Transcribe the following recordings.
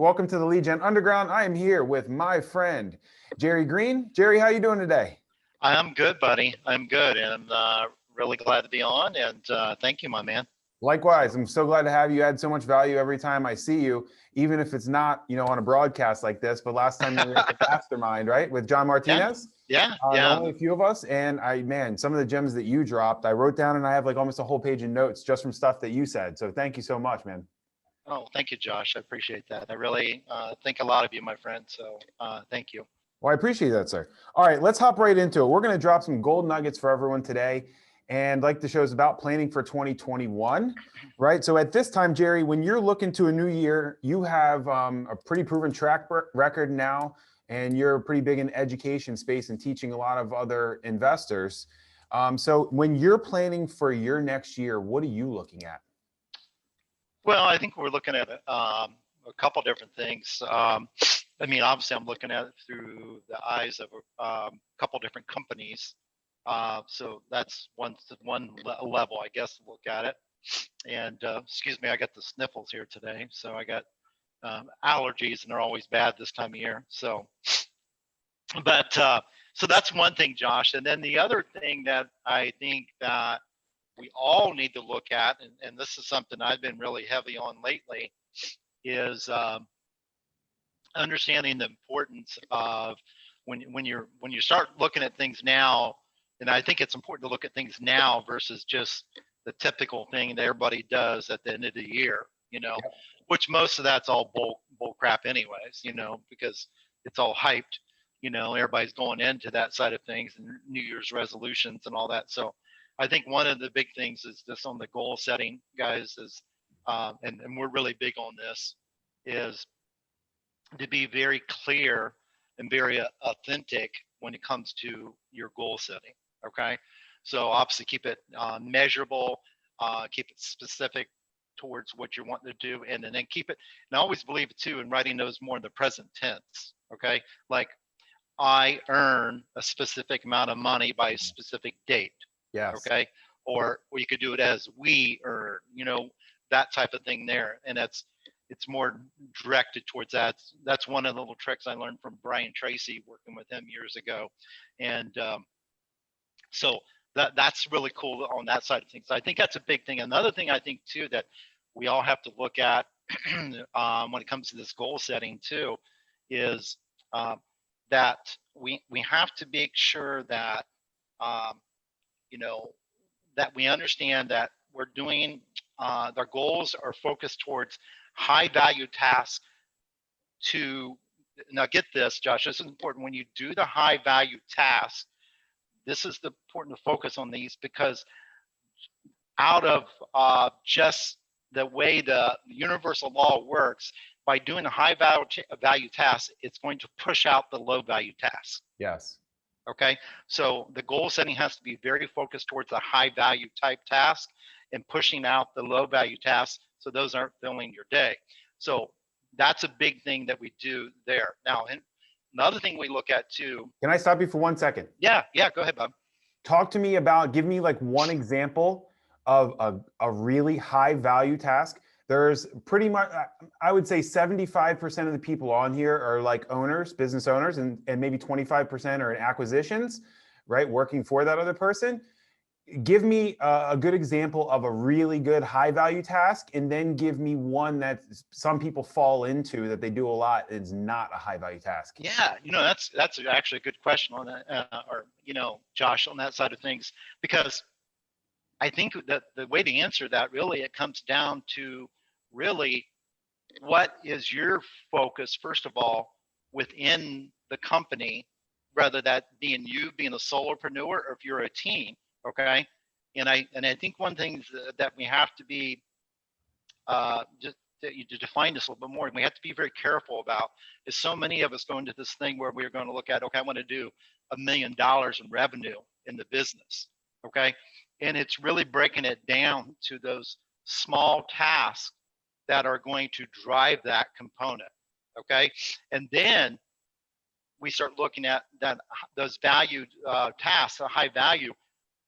Welcome to the Lead Gen Underground. I am here with my friend, Jerry Green. Jerry, how you doing today? I'm good, buddy. I'm good, and really glad to be on. And thank you, my man. Likewise, I'm so glad to have you. You add so much value every time I see you, even if it's not, on a broadcast like this. But last time you were at the Mastermind, right, with John Martinez? Yeah. Only a few of us, and man, some of the gems that you dropped, I wrote down, and I have like almost a whole page of notes just from stuff that you said. So thank you so much, man. Oh, thank you, Josh. I appreciate that. I really think a lot of you, my friend. So thank you. Well, I appreciate that, sir. All right, let's hop right into it. We're going to drop some gold nuggets for everyone today. And like the show is about planning for 2021, right? So at this time, Jerry, when you're looking to a new year, you have a pretty proven track record now, and you're pretty big in education space and teaching a lot of other investors. So when you're planning for your next year, what are you looking at? Well, I think we're looking at a couple different things. I mean, obviously, I'm looking at it through the eyes of a couple different companies. So that's one level, I guess, to look at it. And excuse me, I got the sniffles here today. So I got allergies, and they're always bad this time of year. So, but so that's one thing, Josh. And then the other thing that I think that we all need to look at, and this is something I've been really heavy on lately, is understanding the importance of when you start looking at things now. And I think it's important to look at things now versus just the typical thing that everybody does at the end of the year, which most of that's all bull crap anyways, because it's all hyped, everybody's going into that side of things and New Year's resolutions and all that. So I think one of the big things is just on the goal setting, guys, is, and we're really big on this, is to be very clear and very authentic when it comes to your goal setting. Okay, so obviously keep it measurable, keep it specific towards what you're wanting to do, and then keep it. And I always believe too in writing those more in the present tense. Okay, like I earn a specific amount of money by a specific date. Yes. Okay, or you could do it as we earn, that type of thing there, and it's more directed towards that. That's one of the little tricks I learned from Brian Tracy working with him years ago, and so that's really cool on that side of things. I think that's a big thing. Another thing I think too that we all have to look at when it comes to this goal setting too is that we have to make sure that that we understand that we're doing our goals are focused towards high value tasks. Now get this, Josh, this is important. When you do the high value tasks, this is important to focus on these, because out of just the way the universal law works, by doing a high value task, it's going to push out the low value tasks. Yes. Okay, so the goal setting has to be very focused towards the high value type task and pushing out the low value tasks, so those aren't filling your day. So that's a big thing that we do there. Now, and another thing we look at too. Can I stop you for 1 second? Yeah, go ahead, Bob. Talk to me about, give me like one example of a really high value task. There's pretty much, I would say 75% of the people on here are like owners, business owners, and maybe 25% are in acquisitions, right? Working for that other person. Give me a good example of a really good high value task, and then give me one that some people fall into that they do a lot is not a high value task. Yeah, that's actually a good question on that, or Josh, on that side of things, because I think that the way to answer that, really, it comes down to really what is your focus, first of all, within the company, rather that being you being a solopreneur, or if you're a team. Okay, and I think one thing that we have to be just to define this a little bit more, and we have to be very careful about, is so many of us go into this thing where we're going to look at, okay, I want to do $1 million in revenue in the business. Okay, and it's really breaking it down to those small tasks that are going to drive that component. Okay, and then we start looking at those valued tasks, a high value.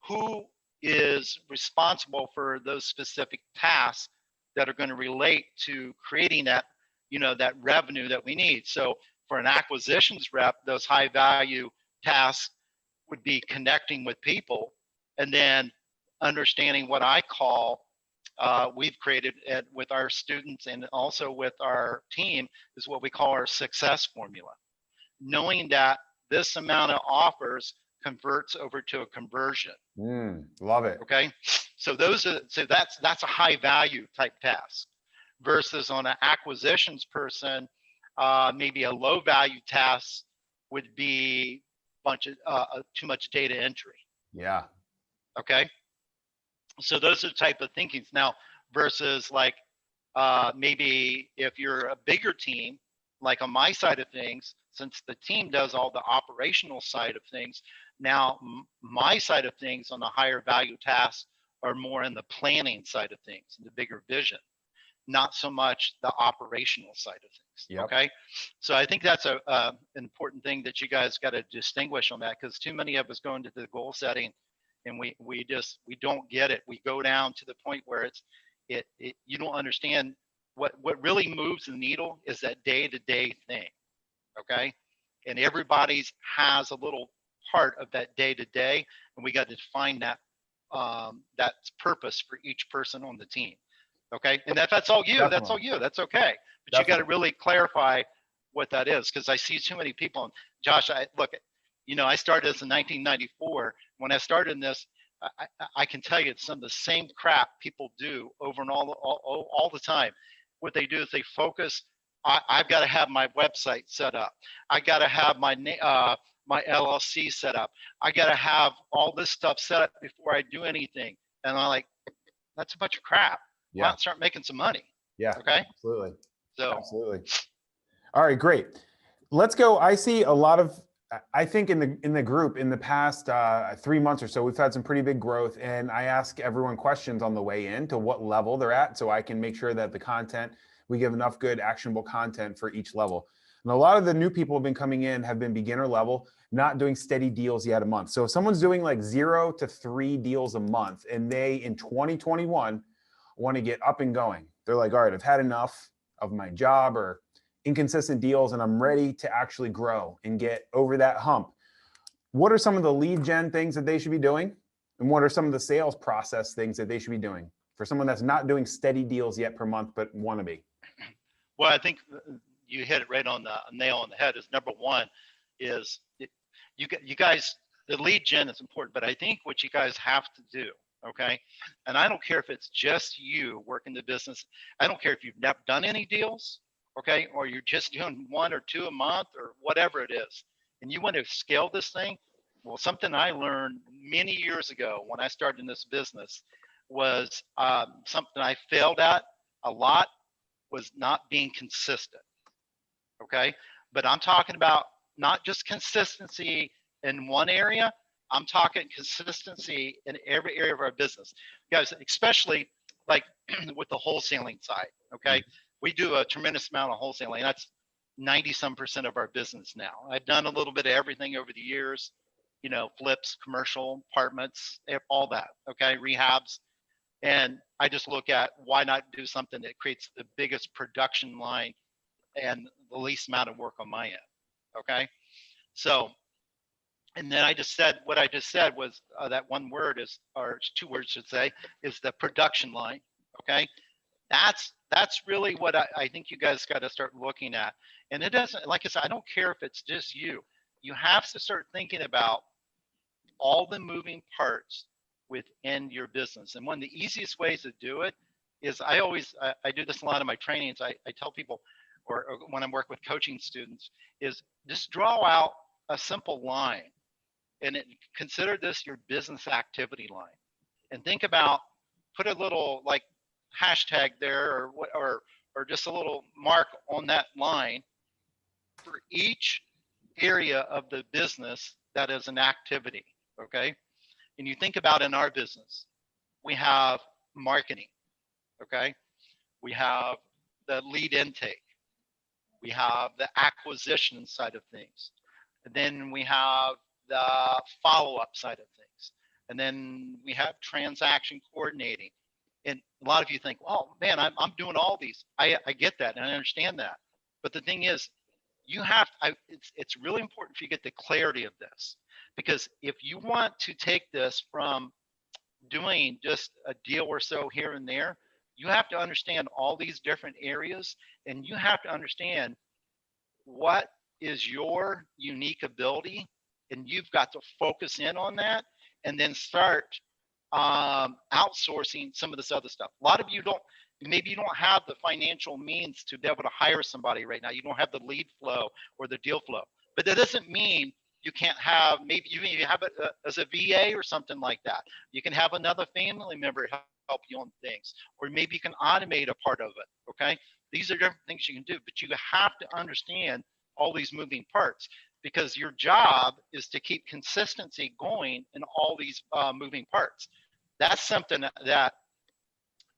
Who is responsible for those specific tasks that are going to relate to creating that that revenue that we need. So for an acquisitions rep, those high value tasks would be connecting with people, and then understanding what I call, we've created with our students and also with our team, is what we call our success formula. Knowing that this amount of offers converts over to a conversion. Love it. Okay, so that's a high value type task, versus on an acquisitions person, maybe a low value task would be bunch of too much data entry. Yeah. Okay, so those are the type of thinkings now, versus like maybe if you're a bigger team, like on my side of things, since the team does all the operational side of things, now my side of things on the higher value tasks are more in the planning side of things, the bigger vision, not so much the operational side of things. Yep. Okay, so I think that's an important thing that you guys got to distinguish on that, because too many of us go into the goal setting and we don't get it. We go down to the point where you don't understand what really moves the needle is that day-to-day thing. Okay, and everybody's has a little part of that day-to-day, and we got to define that that's purpose for each person on the team. Okay, and if that's all you, Definitely. that's all you, that's okay, but Definitely. you got to really clarify what that is, because I see too many people. And Josh, I started this in 1994. When I started in this, I can tell you it's some of the same crap people do over and all the time. What they do is they focus. I've got to have my website set up. I got to have my LLC set up. I got to have all this stuff set up before I do anything. And I'm like, that's a bunch of crap. Yeah. Why not start making some money? Yeah. Okay. Absolutely. So absolutely. All right, great. Let's go. I see a lot of, I think in the group in the past 3 months or so, we've had some pretty big growth, and I ask everyone questions on the way in to what level they're at, so I can make sure that the content, we give enough good actionable content for each level. And a lot of the new people who have been coming in have been beginner level, not doing steady deals yet a month. So if someone's doing like 0 to 3 deals a month, and they in 2021 want to get up and going, they're like, all right, I've had enough of my job or inconsistent deals, and I'm ready to actually grow and get over that hump. What are some of the lead gen things that they should be doing? And what are some of the sales process things that they should be doing for someone that's not doing steady deals yet per month, but want to be? Well, I think you hit it right on the nail on the head. Is number one is you guys, the lead gen is important, but I think what you guys have to do, okay, and I don't care if it's just you working the business. I don't care if you've never done any deals, okay, or you're just doing 1 or 2 a month or whatever it is, and you want to scale this thing. Well, something I learned many years ago when I started in this business was something I failed at a lot, was not being consistent. Okay, but I'm talking about not just consistency in one area. I'm talking consistency in every area of our business, guys, especially like with the wholesaling side. Okay, we do a tremendous amount of wholesaling. That's 90% of our business now. I've done a little bit of everything over the years, flips, commercial, apartments, all that. Okay, rehabs. And I just look at why not do something that creates the biggest production line and the least amount of work on my end. Okay, so, and then what I just said was that one word is, or 2 words should say, is the production line. Okay, that's really what I think you guys got to start looking at. And it doesn't, like I said, I don't care if it's just you. You have to start thinking about all the moving parts within your business. And one of the easiest ways to do it is I do this a lot in my trainings. I tell people, or when I work with coaching students, is just draw out a simple line and consider this your business activity line, and think about, put a little like hashtag there or just a little mark on that line for each area of the business that is an activity. Okay, and you think about in our business, we have marketing. Okay, we have the lead intake, we have the acquisition side of things, and then we have the follow-up side of things, and then we have transaction coordinating. And a lot of you think, oh man, I'm doing all these. I get that and I understand that, But the thing is, it's really important for you to get the clarity of this, because if you want to take this from doing just a deal or so here and there, you have to understand all these different areas, and you have to understand what is your unique ability, and you've got to focus in on that, and then start outsourcing some of this other stuff. A lot of you don't, maybe you don't have the financial means to be able to hire somebody right now. You don't have the lead flow or the deal flow, but that doesn't mean you can't have, maybe you have it as a VA or something like that. You can have another family member help you on things, or maybe you can automate a part of it. Okay. These are different things you can do, but you have to understand all these moving parts, because your job is to keep consistency going in all these moving parts. That's something that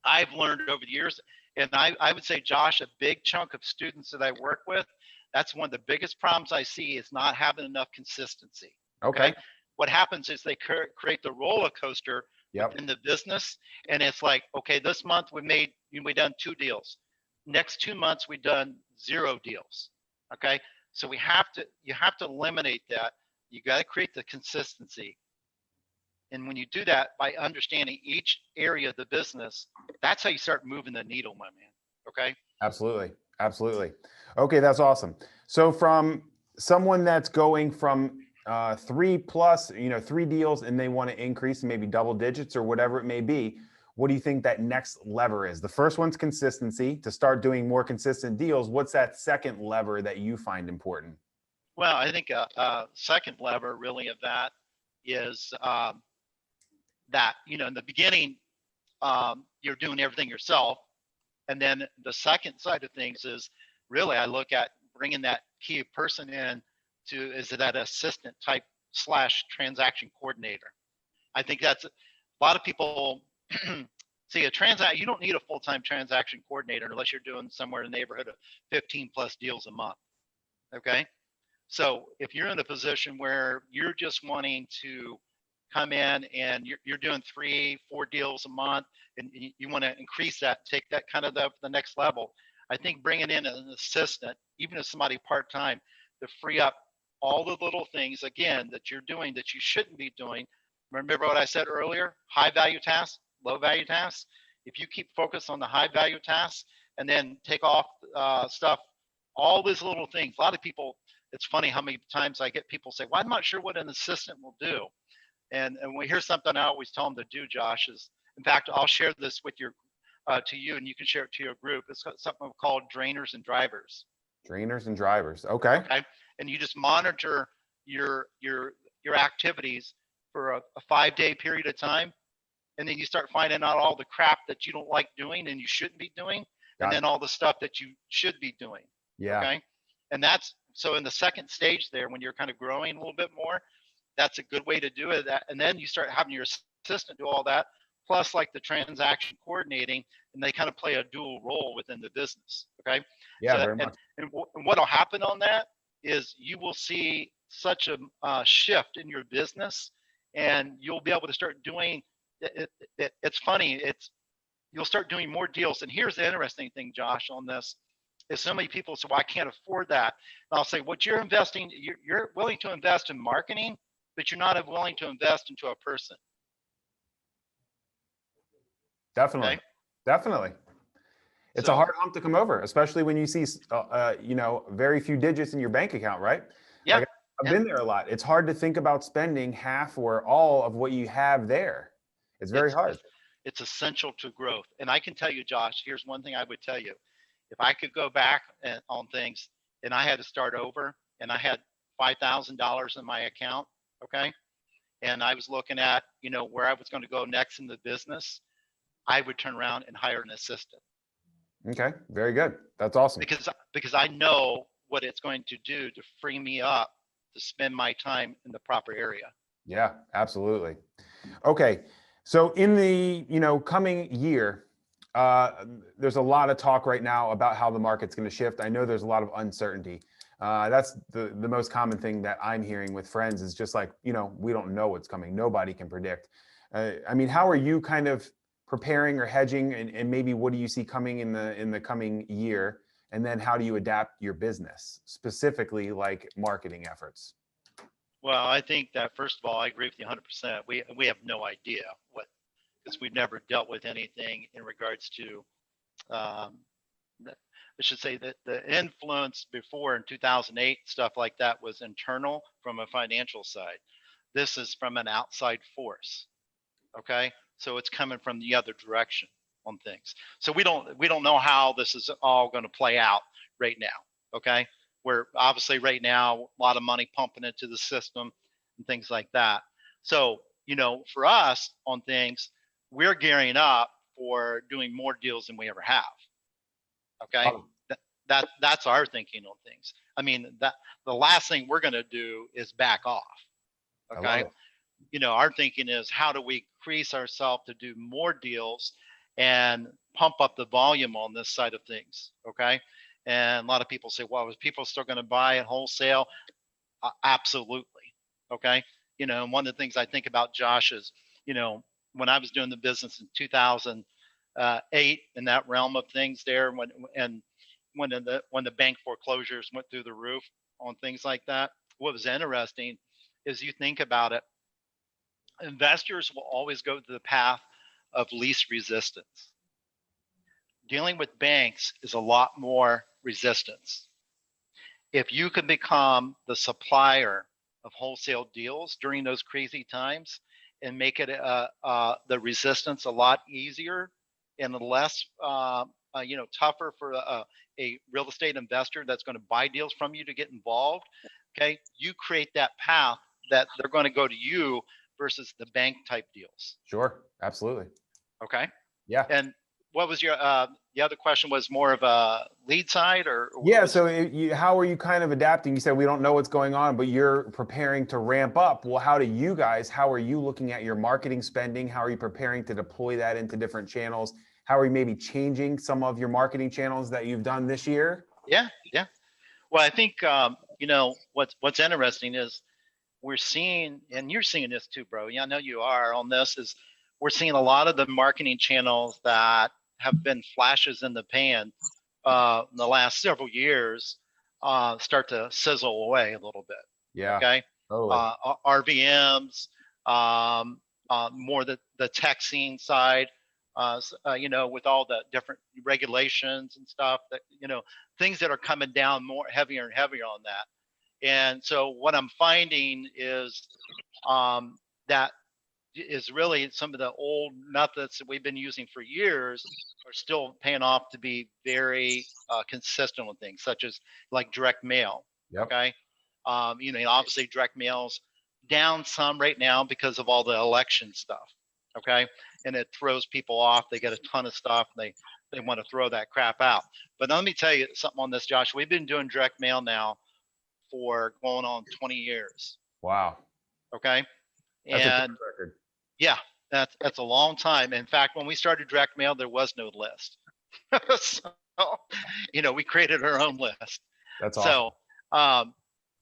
I've learned over the years. And I would say, Josh, a big chunk of students that I work with, that's one of the biggest problems I see, is not having enough consistency. Okay. What happens is they create the roller coaster within the business. And it's like, okay, this month we done 2 deals. Next 2 months, we've done 0 deals. Okay. So you have to eliminate that. You got to create the consistency. And when you do that by understanding each area of the business, that's how you start moving the needle, my man. Okay. Absolutely. Absolutely. Okay. That's awesome. So from someone that's going from 3 plus, 3 deals, and they want to increase maybe double digits or whatever it may be, what do you think that next lever is? The first one's consistency, to start doing more consistent deals. What's that second lever that you find important? Well, I think a second lever really of that is that, in the beginning, you're doing everything yourself. And then the second side of things is really, I look at bringing that key person in is that assistant type / transaction coordinator. I think that's a lot of people see you don't need a full-time transaction coordinator unless you're doing somewhere in the neighborhood of 15 plus deals a month. Okay. So if you're in a position where you're just wanting to come in and you're doing 3-4 deals a month, and you want to increase that, take that kind of the next level, I think bringing in an assistant, even if somebody part-time, to free up all the little things, again, that you're doing that you shouldn't be doing. Remember what I said earlier, high value tasks, low value tasks. If you keep focused on the high value tasks and then take off stuff, all these little things, a lot of people, it's funny how many times I get people say, well, I'm not sure what an assistant will do. And when we hear something, I always tell them to do, Josh, is, in fact, I'll share this with to you, and you can share it to your group. It's something called drainers and drivers. Drainers and drivers. Okay. Okay. And you just monitor your activities for a 5-day period of time. And then you start finding out all the crap that you don't like doing and you shouldn't be doing. And then all the stuff that you should be doing. Yeah. Okay. And that's, so in the second stage there, when you're kind of growing a little bit more, that's a good way to do it. And then you start having your assistant do all that, plus like the transaction coordinating, and they kind of play a dual role within the business. Okay. Yeah, very much. And what'll happen on that is you will see such a shift in your business, and you'll be able to start doing it's funny. You'll start doing more deals. And here's the interesting thing, Josh, on this is so many people say, well, I can't afford that. And I'll say, what you're investing, you're willing to invest in marketing, but you're not willing to invest into a person. Definitely. Okay? Definitely. It's a hard hump to come over, especially when you see, very few digits in your bank account, right? Yeah. Like, I've been there a lot. It's hard to think about spending half or all of what you have there. It's very hard. It's essential to growth. And I can tell you, Josh, here's one thing I would tell you. If I could go back on things and I had to start over and I had $5,000 in my account, okay, and I was looking at, where I was going to go next in the business, I would turn around and hire an assistant. Okay, very good. That's awesome. Because I know what it's going to do to free me up to spend my time in the proper area. Yeah, absolutely. Okay, so in the coming year, there's a lot of talk right now about how the market's going to shift. I know there's a lot of uncertainty. That's the most common thing that I'm hearing with friends is just like, we don't know what's coming. Nobody can predict. How are you kind of preparing or hedging, and maybe what do you see coming in the coming year? And then how do you adapt your business, specifically like marketing efforts? Well, I think that first of all, I agree with you 100%. We have no idea what, because we've never dealt with anything in regards to, um, I should say that the influence before in 2008, stuff like that was internal from a financial side. This is from an outside force. Okay. So it's coming from the other direction on things. So we don't know how this is all going to play out right now. Okay. We're obviously right now, a lot of money pumping into the system and things like that. So, for us on things, we're gearing up for doing more deals than we ever have. Okay. Oh, That's our thinking on things. I mean, that the last thing we're going to do is back off. I love Okay. it. Our thinking is how do we increase ourselves to do more deals and pump up the volume on this side of things. Okay. And a lot of people say, well, is people still going to buy at wholesale? Absolutely. Okay. And one of the things I think about, Josh, is, when I was doing the business in 2008 in that realm of things there, when the bank foreclosures went through the roof on things like that, what was interesting is you think about it, investors will always go to the path of least resistance. Dealing with banks is a lot more resistance. If you can become the supplier of wholesale deals during those crazy times and make it the resistance a lot easier and less tougher for a real estate investor that's going to buy deals from you to get involved, okay, you create that path that they're going to go to you versus the bank type deals. Sure. Absolutely. Okay. Yeah. And what was your the other question was more of a lead side or Yeah. was, So how are you kind of adapting? You said we don't know what's going on, but you're preparing to ramp up. Well, how are you looking at your marketing spending? How are you preparing to deploy that into different channels? How are you maybe changing some of your marketing channels that you've done this year? yeah. Well, I think what's interesting is we're seeing, and you're seeing this too, bro. Yeah, I know you are on this, is we're seeing a lot of the marketing channels that have been flashes in the pan in the last several years start to sizzle away a little bit. Yeah. Okay. Totally. RVMs, more the texting side, with all the different regulations and stuff that, things that are coming down more heavier and heavier on that. And so what I'm finding is that is really some of the old methods that we've been using for years are still paying off to be very consistent with things, such as like direct mail. Yep. Okay. Obviously direct mail's down some right now because of all the election stuff. Okay. And it throws people off. They get a ton of stuff. And they want to throw that crap out. But let me tell you something on this, Josh. We've been doing direct mail now for going on 20 years. Wow. Okay. That's a And record. yeah, that's a long time. In fact, when we started direct mail, there was no list. So, we created our own list. That's awesome. So,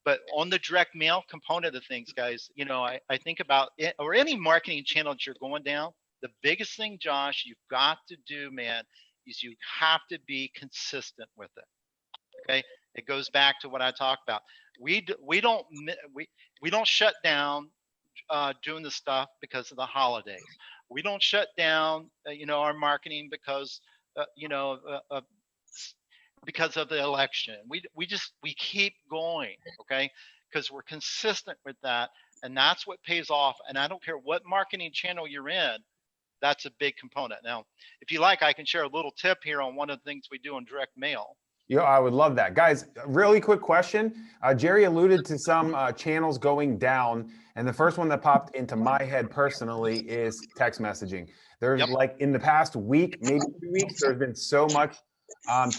but on the direct mail component of things, guys, I think about it, or any marketing channel that you're going down, the biggest thing, Josh, you've got to do, man, is you have to be consistent with it. Okay. It goes back to what I talked about. We don't shut down doing the stuff because of the holidays. We don't shut down, our marketing because, because of the election. We keep going, okay? Because we're consistent with that, and that's what pays off. And I don't care what marketing channel you're in, that's a big component. Now, if you like, I can share a little tip here on one of the things we do on direct mail. I would love that. Guys, really quick question. Jerry alluded to some channels going down, and the first one that popped into my head personally is text messaging. There's Yep. like in the past week, maybe 2 weeks, there's been so much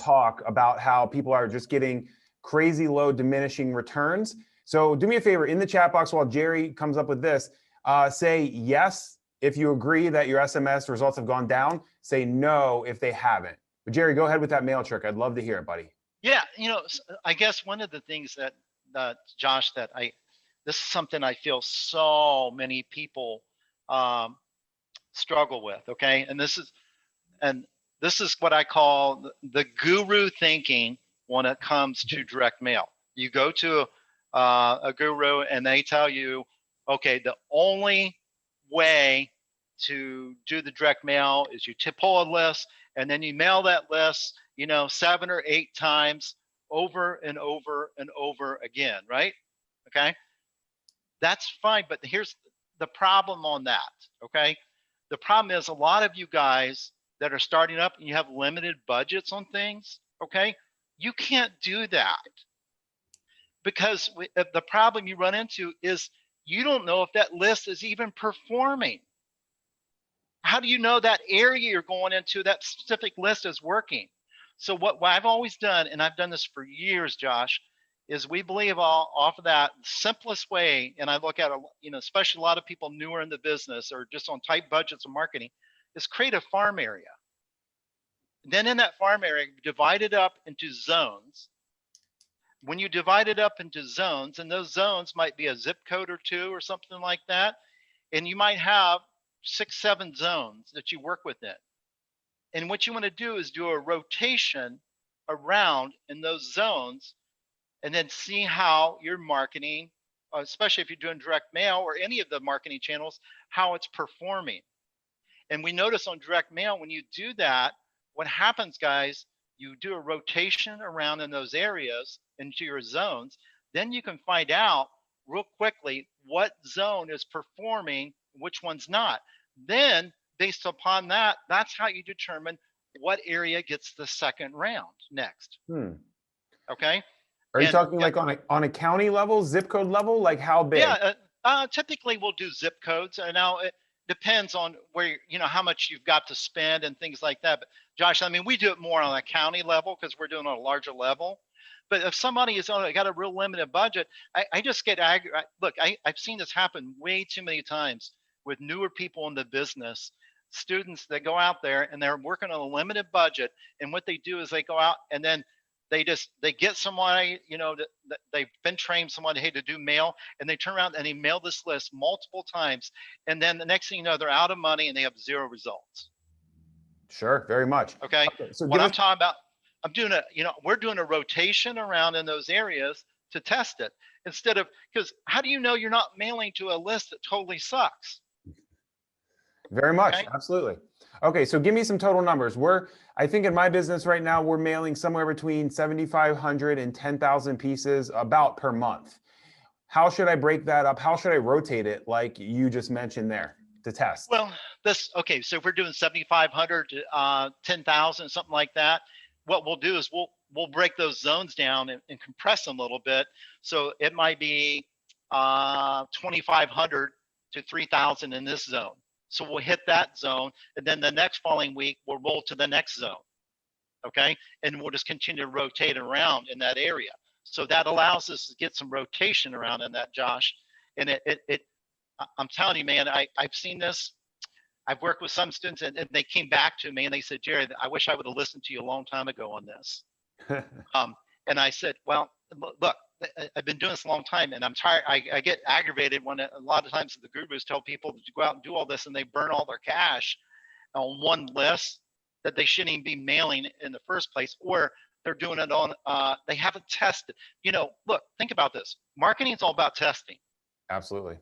talk about how people are just getting crazy low diminishing returns. So do me a favor, in the chat box while Jerry comes up with this, say yes if you agree that your SMS results have gone down, say no if they haven't. But Jerry, go ahead with that mail trick. I'd love to hear it, buddy. Yeah, I guess one of the things that Josh, this is something I feel so many people struggle with. Okay, and this is what I call the guru thinking when it comes to direct mail. You go to a guru and they tell you, okay, the only way to do the direct mail is you pull a list and then you mail that list, 7 or 8 times over and over and over again, right? Okay, that's fine, but here's the problem on that, okay? The problem is a lot of you guys that are starting up and you have limited budgets on things, okay? You can't do that because the problem you run into is you don't know if that list is even performing. How do you know that area you're going into, that specific list is working? So what I've always done, and I've done this for years, Josh, is we believe off of that simplest way, and I look at, especially a lot of people newer in the business or just on tight budgets of marketing, is create a farm area. Then in that farm area, divide it up into zones. When you divide it up into zones, and those zones might be a zip code or 2 or something like that, and you might have 6, 7 zones that you work within. And what you want to do is do a rotation around in those zones and then see how your marketing, especially if you're doing direct mail or any of the marketing channels, how it's performing. And we notice on direct mail, when you do that, what happens, guys, you do a rotation around in those areas into your zones, then you can find out real quickly what zone is performing, which one's not. Then based upon that, that's how you determine what area gets the second round next. Okay. Are you talking like on a county level, zip code level? Like how big? Yeah, typically we'll do zip codes. And now it depends on where, how much you've got to spend and things like that. But Josh, I mean, we do it more on a county level because we're doing on a larger level. But if somebody has got a real limited budget, I just get angry. Look, I've seen this happen way too many times with newer people in the business, students that go out there and they're working on a limited budget. And what they do is they go out and then they get somebody, they've been trained someone, hey, to do mail, and they turn around and they mail this list multiple times. And then the next thing you know, they're out of money and they have 0 results. Sure, very much. Okay. So what I'm talking about, we're doing a rotation around in those areas to test it instead of, because how do you know you're not mailing to a list that totally sucks? Very much. Okay. Absolutely. Okay. So give me some total numbers. I think in my business right now, we're mailing somewhere between 7,500 and 10,000 pieces about per month. How should I break that up? How should I rotate it? Like you just mentioned there to test. Well, okay. So if we're doing 7,500 to 10,000, something like that, what we'll do is we'll break those zones down and compress them a little bit. So it might be 2,500 to 3,000 in this zone. So we'll hit that zone, and then the next following week, we'll roll to the next zone, okay? And we'll just continue to rotate around in that area. So that allows us to get some rotation around in that, Josh. And I'm telling you, man, I've seen this. I've worked with some students, and they came back to me, and they said, Jared, I wish I would have listened to you a long time ago on this. And I said, well, look, I've been doing this a long time and I'm tired. I get aggravated when a lot of times the gurus tell people to go out and do all this and they burn all their cash on one list that they shouldn't even be mailing in the first place, or they're doing it on, they haven't tested. Look, think about this. Marketing is all about testing. Absolutely.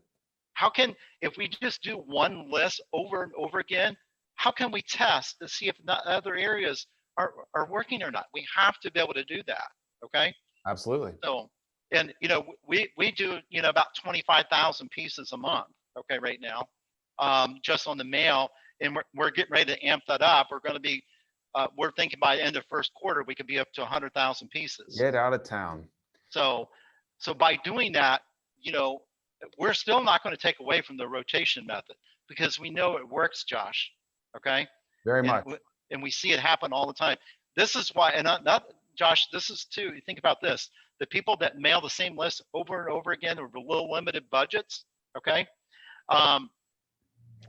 If we just do one list over and over again, how can we test to see if other areas are working or not? We have to be able to do that. Okay. Absolutely. So, and we do about 25,000 pieces a month. Okay, right now, just on the mail, and we're getting ready to amp that up. We're going to be, we're thinking by the end of first quarter we could be up to 100,000 pieces. Get out of town. So by doing that, we're still not going to take away from the rotation method because we know it works, Josh. Okay. Very much. And we see it happen all the time. This is why, and not Josh, this is too, you think about this, the people that mail the same list over and over again with little limited budgets, okay?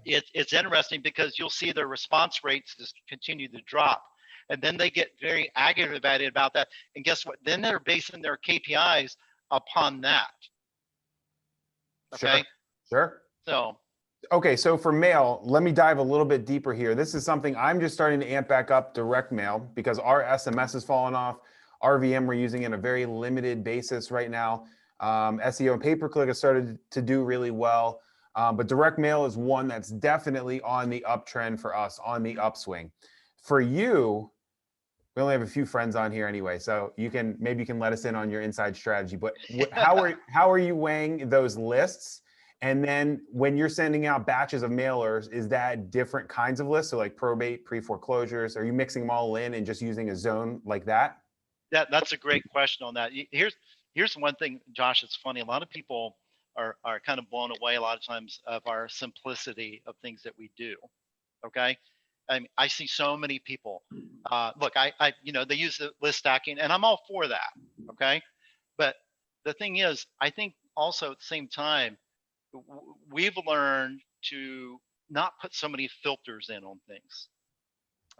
It's interesting because you'll see their response rates just continue to drop. And then they get very aggravated about that. And guess what? Then they're basing their KPIs upon that. Okay? Sure. So. Okay, so for mail, let me dive a little bit deeper here. This is something I'm just starting to amp back up, direct mail, because our SMS has fallen off. RVM we're using in a very limited basis right now. SEO and pay-per-click has started to do really well. But direct mail is one that's definitely on the uptrend for us, on the upswing. For you, we only have a few friends on here anyway, so maybe you can let us in on your inside strategy. But how are you weighing those lists? And then when you're sending out batches of mailers, is that different kinds of lists? So like probate, pre-foreclosures, are you mixing them all in and just using a zone like that? That's a great question on that. Here's one thing, Josh. It's funny. A lot of people are kind of blown away a lot of times of our simplicity of things that we do. Okay. I mean, I see so many people. Look, they use the list stacking, and I'm all for that. Okay. But the thing is, I think also at the same time, we've learned to not put so many filters in on things.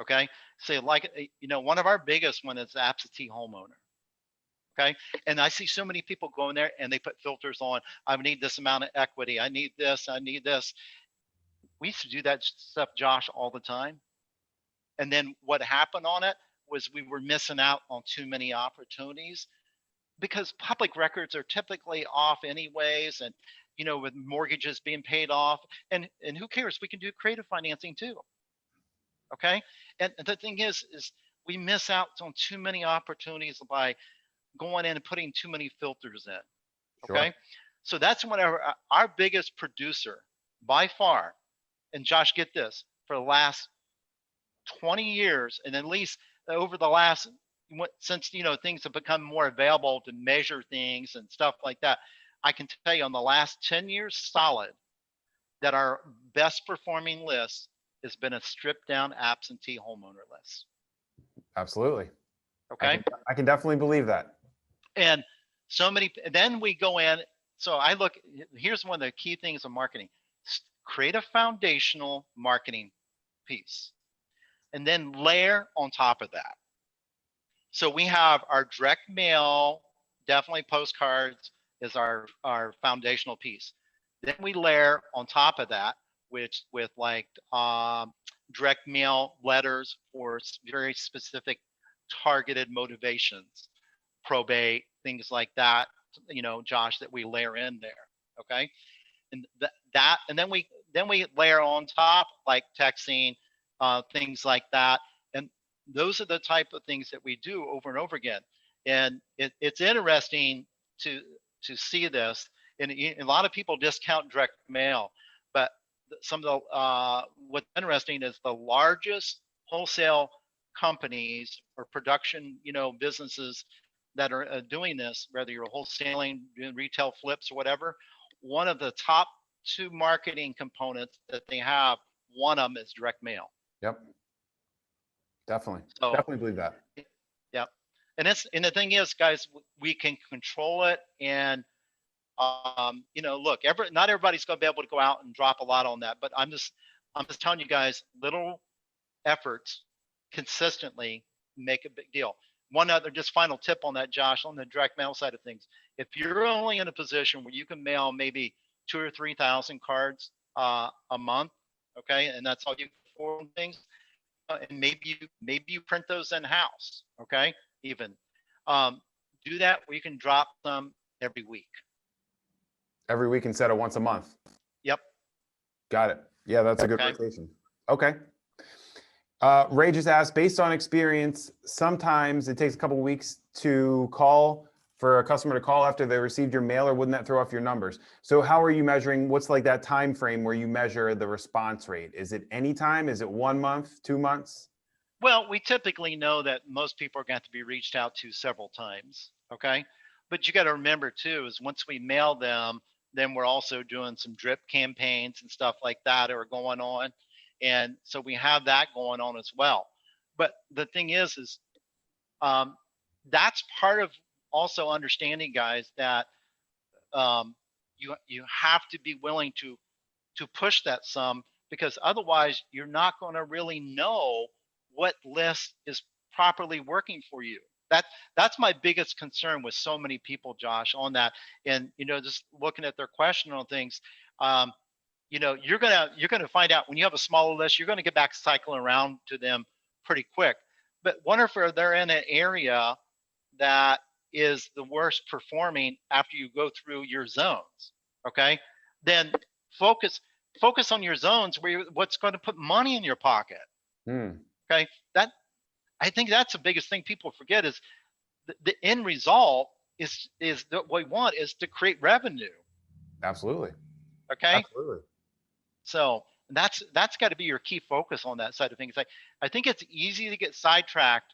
Okay. So like, one of our biggest one is absentee homeowner. Okay. And I see so many people go in there and they put filters on. I need this amount of equity. I need this. I need this. We used to do that stuff, Josh, all the time. And then what happened on it was we were missing out on too many opportunities because public records are typically off anyways. And, with mortgages being paid off, and who cares? We can do creative financing too. Okay. And the thing is we miss out on too many opportunities by going in and putting too many filters in. Okay. Sure. So that's whenever our biggest producer by far, and Josh, get this, for the last 20 years, and at least over the last, since, things have become more available to measure things and stuff like that, I can tell you on the last 10 years solid that our best performing list has been a stripped down absentee homeowner list. Absolutely. Okay. I can definitely believe that. And then we go in. So here's one of the key things of marketing: create a foundational marketing piece and then layer on top of that. So we have our direct mail, definitely postcards is our foundational piece. Then we layer on top of that with like direct mail letters for very specific targeted motivations, probate, things like that, Josh, that we layer in there. Okay. And and then we layer on top like texting, things like that. And those are the type of things that we do over and over again. And it's interesting to see this. And a lot of people discount direct mail, but some of the what's interesting is the largest wholesale companies or production, businesses that are doing this, whether you're wholesaling, doing retail flips or whatever, one of the top 2 marketing components that they have, one of them is direct mail. Yep. Definitely. So, definitely believe that. Yep. And the thing is, guys, we can control it. And, look, not everybody's going to be able to go out and drop a lot on that, but I'm just telling you guys, little efforts consistently make a big deal. One other just final tip on that, Josh, on the direct mail side of things. If you're only in a position where you can mail maybe 2,000 or 3,000 cards a month, okay, and that's all you can afford on things, and maybe you print those in house, okay, even do that where you can drop them every week. Every week instead of once a month. Yep. Got it. Yeah, that's a good rotation. Okay. Ray just asked, based on experience, sometimes it takes a couple of weeks to call for a customer to call after they received your mail, or wouldn't that throw off your numbers? So how are you measuring? What's like that time frame where you measure the response rate? Is it any time? Is it 1 month, 2 months? Well, we typically know that most people are going to be reached out to several times. Okay. But you got to remember too, is once we mail them, then we're also doing some drip campaigns and stuff like that are going on. And so we have that going on as well. But the thing is that's part of also understanding, guys, that you have to be willing to push that some, because otherwise you're not going to really know what list is properly working for you. That's my biggest concern with so many people, Josh, on that. And just looking at their question on things, you're gonna find out when you have a smaller list, you're gonna get back cycling around to them pretty quick. But wonder if they're in an area that is the worst performing after you go through your zones, okay, then focus on your zones where what's going to put money in your pocket. Okay, that I think that's the biggest thing people forget is the end result is what we want is to create revenue. Absolutely. Okay. Absolutely. So that's got to be your key focus on that side of things. I think it's easy to get sidetracked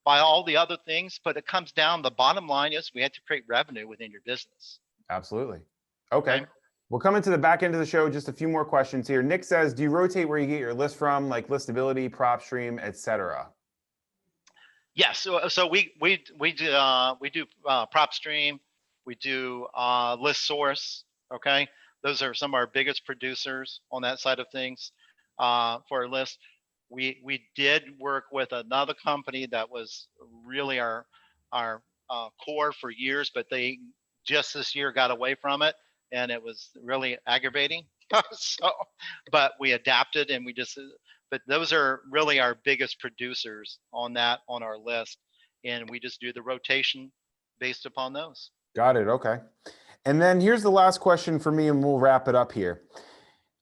by all the other things, but it comes down, the bottom line is we had to create revenue within your business. Absolutely. Okay. We're coming to the back end of the show. Just a few more questions here. Nick says, do you rotate where you get your list from, like Listability, PropStream, etc.? Yeah, so we do PropStream, we do ListSource. Okay, those are some of our biggest producers on that side of things for our list. We did work with another company that was really our core for years, but they just this year got away from it, and it was really aggravating. So, but we adapted and we just. But those are really our biggest producers on our list, and we just do the rotation based upon those. Got it. Okay. And then here's the last question for me, and we'll wrap it up here.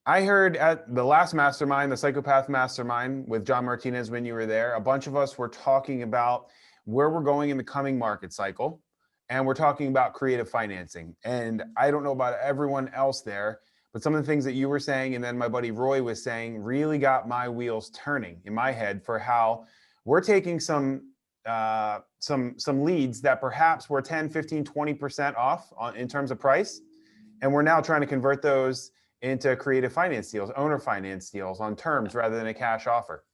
I heard at the last mastermind, the Psychopath Mastermind with John Martinez, when you were there, a bunch of us were talking about where we're going in the coming market cycle, and we're talking about creative financing. And I don't know about everyone else there, but some of the things that you were saying, and then my buddy Roy was saying, really got my wheels turning in my head for how we're taking some leads that perhaps were 10, 15, 20% off in terms of price. And we're now trying to convert those into creative finance deals, owner finance deals on terms rather than a cash offer.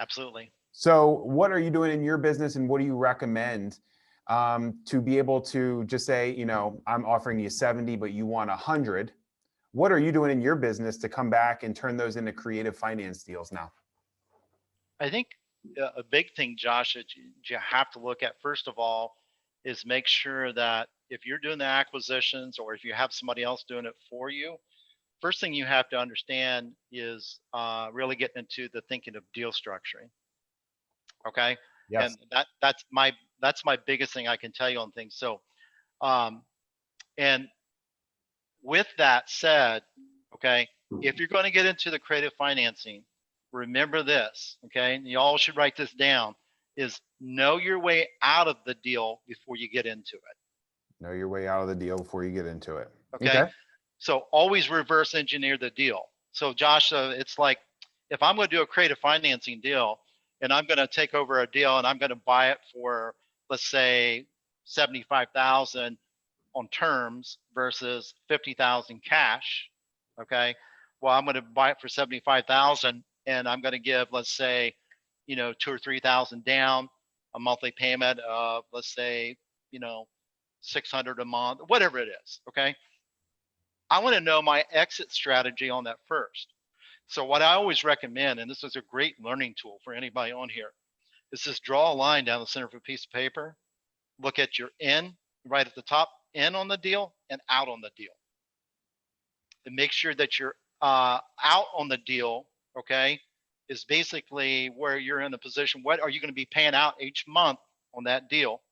Absolutely. So what are you doing in your business, and what do you recommend to be able to just say, you know, I'm offering you 70, but you want 100. What are you doing in your business to come back and turn those into creative finance deals now? I think a big thing, Josh, that you have to look at first of all is make sure that if you're doing the acquisitions or if you have somebody else doing it for you, first thing you have to understand is really getting into the thinking of deal structuring. Okay. Yes. And that's my biggest thing I can tell you on things. So, and with that said, okay, if you're going to get into the creative financing, remember this, okay, and you all should write this down, is know your way out of the deal before you get into it. Know your way out of the deal before you get into it. Okay. So always reverse engineer the deal. So Josh, it's like, if I'm going to do a creative financing deal and I'm going to take over a deal and I'm going to buy it for, let's say, 75,000 on terms versus 50,000 cash. Okay. Well, I'm going to buy it for 75,000 and I'm going to give, let's say, 2,000 or 3,000 down, a monthly payment of, let's say, 600 a month, whatever it is. Okay. I want to know my exit strategy on that first. So what I always recommend, and this is a great learning tool for anybody on here, is just draw a line down the center of a piece of paper, look at your in right at the top, in on the deal and out on the deal. And make sure that you're out on the deal, okay, is basically where you're in a position, what are you going to be paying out each month on that deal,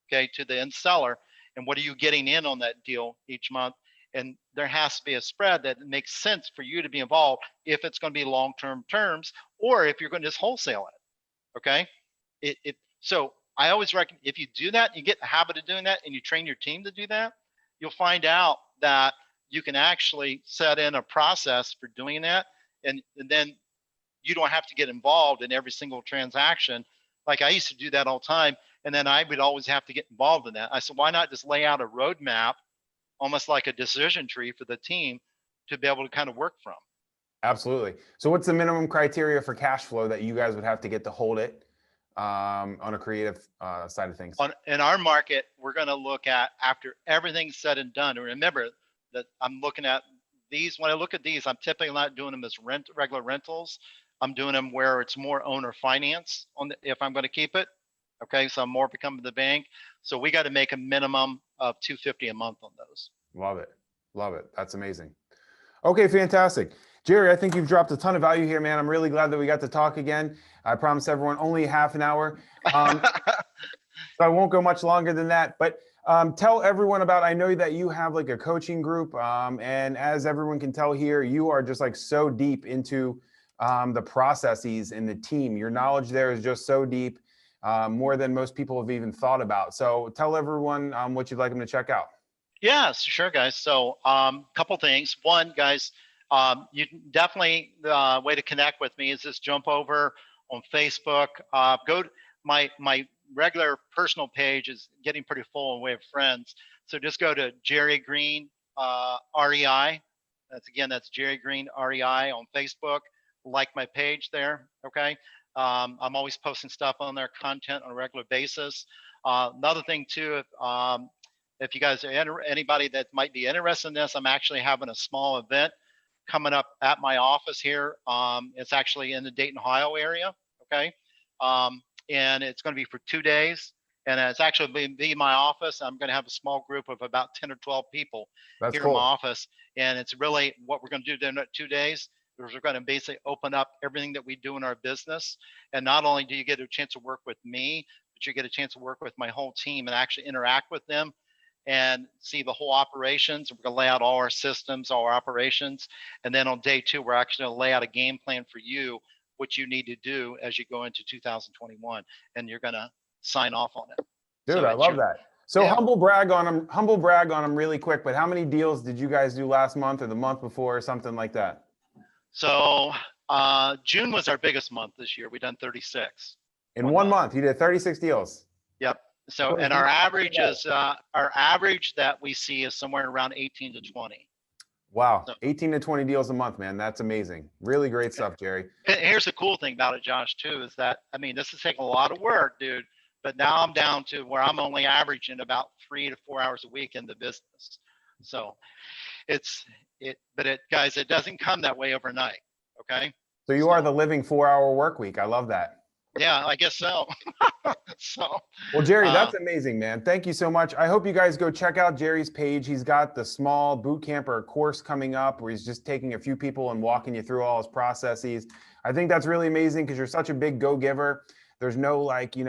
okay, to the end seller, and what are you getting in on that deal each month? And there has to be a spread that makes sense for you to be involved if it's going to be long-term terms or if you're going to just wholesale it, okay? So I always recommend, if you do that, you get the habit of doing that and you train your team to do that, you'll find out that you can actually set in a process for doing that. And then you don't have to get involved in every single transaction. Like I used to do that all the time. And then I would always have to get involved in that. I said, why not just lay out a roadmap, almost like a decision tree for the team to be able to kind of work from? Absolutely. So what's the minimum criteria for cash flow that you guys would have to get to hold it on a creative side of things? In our market, we're going to look at after everything's said and done. And remember that I'm looking at these. When I look at these, I'm typically not doing them as regular rentals. I'm doing them where it's more owner finance if I'm going to keep it. Okay, so I'm more becoming the bank. So we got to make a minimum of $250 a month on those. Love it. Love it. That's amazing. Okay, fantastic. Jerry, I think you've dropped a ton of value here, man. I'm really glad that we got to talk again. I promise everyone only half an hour. So I won't go much longer than that, but tell everyone about, I know that you have like a coaching group, and as everyone can tell here, you are just like so deep into the processes in the team. Your knowledge there is just so deep, more than most people have even thought about. So tell everyone what you'd like them to check out. Yeah, sure, guys. So, couple things. One, guys, you can definitely, the way to connect with me is just jump over on Facebook. Go to my regular personal page is getting pretty full in way of friends. So just go to Jerry Green REI. That's Jerry Green REI on Facebook. Like my page there. Okay. I'm always posting stuff on their content on a regular basis. Another thing too, if you guys are anybody that might be interested in this, I'm actually having a small event coming up at my office here. It's actually in the Dayton, Ohio area. Okay. And it's going to be for 2 days. And it's actually be my office. I'm going to have a small group of about 10 or 12 people That's here in my cool. office. And it's really what we're going to do during that 2 days. Is we're going to basically open up everything that we do in our business. And not only do you get a chance to work with me, but you get a chance to work with my whole team and actually interact with them and see the whole operations. We're going to lay out all our systems, all our operations. And then on day 2, we're actually going to lay out a game plan for you, what you need to do as you go into 2021. And you're going to sign off on it. Dude, So I love that. So yeah. humble brag on them really quick, but how many deals did you guys do last month or the month before or something like that? So June was our biggest month this year. We done 36. In 1 month, you did 36 deals. Yep. So, and our average is, our average that we see is somewhere around 18 to 20. Wow. So, 18 to 20 deals a month, man. That's amazing. Really great stuff, Jerry. And here's the cool thing about it, Josh, too, is that, I mean, this is taking a lot of work, dude, but now I'm down to where I'm only averaging about 3 to 4 hours a week in the business. So guys, it doesn't come that way overnight. Okay. So you are the living 4-hour work week. I love that. Yeah, I guess so. Well, Jerry, that's amazing, man. Thank you so much. I hope you guys go check out Jerry's page. He's got the small boot camp or course coming up where he's just taking a few people and walking you through all his processes. I think that's really amazing because you're such a big go-giver. There's no like, big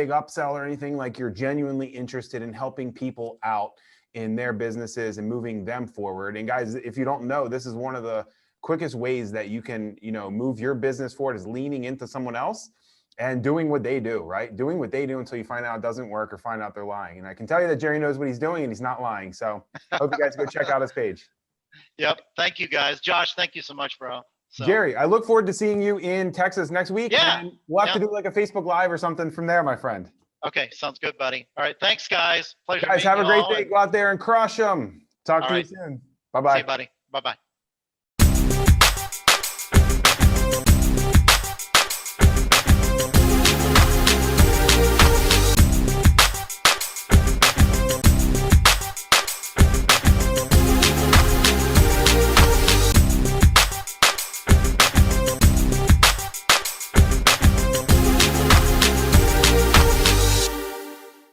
upsell or anything. Like you're genuinely interested in helping people out in their businesses and moving them forward. And guys, if you don't know, this is one of the quickest ways that you can, move your business forward is leaning into someone else and doing what they do, right? Doing what they do until you find out it doesn't work or find out they're lying. And I can tell you that Jerry knows what he's doing and he's not lying. So I hope you guys go check out his page. Yep. Thank you guys. Josh, thank you so much, bro. So, Jerry, I look forward to seeing you in Texas next week. Yeah. And we'll have to do like a Facebook Live or something from there, my friend. Okay. Sounds good, buddy. All right. Thanks, guys. Pleasure. Guys, have a great day. Go out there and crush them. Talk to you soon. Bye-bye. See you, buddy. Bye-bye.